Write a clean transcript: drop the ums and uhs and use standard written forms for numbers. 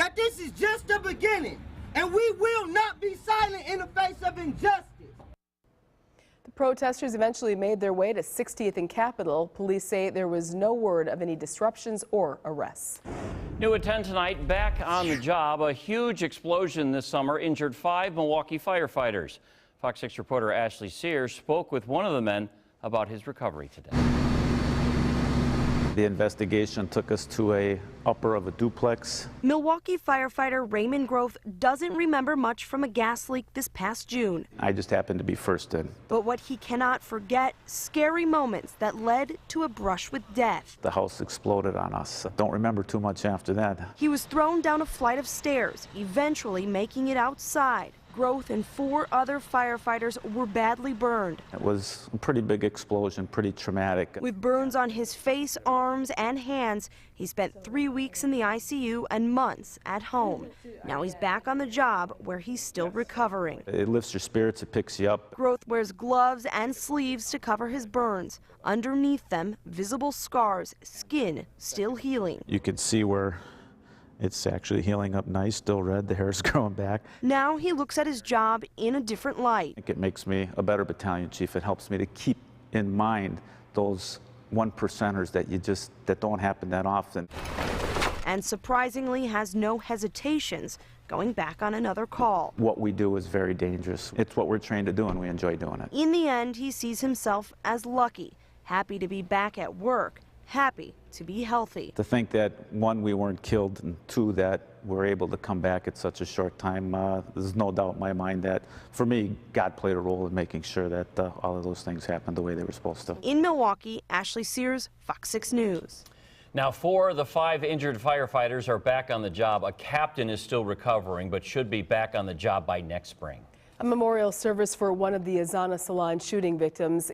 that this is just the beginning, and we will not be silent in the face of injustice. The protesters eventually made their way to 60th and Capitol. Police say there was no word of any disruptions or arrests. New at 10 tonight, back on the job. A huge explosion this summer injured 5 Milwaukee firefighters. Fox 6 reporter Ashley Sears spoke with one of the men about his recovery today. The investigation took us to a upper of a duplex. Milwaukee firefighter Raymond Groth doesn't remember much from a gas leak this past June. I just happened to be first in. But what he cannot forget, scary moments that led to a brush with death. The house exploded on us. Don't remember too much after that. He was thrown down a flight of stairs, eventually making it outside. Groth and 4 other firefighters were badly burned. It was a pretty big explosion, pretty traumatic. With burns on his face, arms, and hands, he spent 3 weeks in the ICU and months at home. Now he's back on the job where he's still recovering. It lifts your spirits, it picks you up. Groth wears gloves and sleeves to cover his burns. Underneath them, visible scars, skin still healing. You can see where it's actually healing up nice, still red, the hair's growing back. Now he looks at his job in a different light. I think it makes me a better battalion chief. It helps me to keep in mind those 1%ers that don't happen that often. And surprisingly has no hesitations going back on another call. What we do is very dangerous. It's what we're trained to do and we enjoy doing it. In the end, he sees himself as lucky, happy to be back at work, happy to be healthy. To think that, 1, we weren't killed, and 2, that we're able to come back at such a short time, there's no doubt in my mind that, for me, God played a role in making sure that all of those things happened the way they were supposed to. In Milwaukee, Ashley Sears, Fox 6 News. Now, 4 of the 5 injured firefighters are back on the job. A captain is still recovering, but should be back on the job by next spring. A memorial service for one of the Azana Salon shooting victims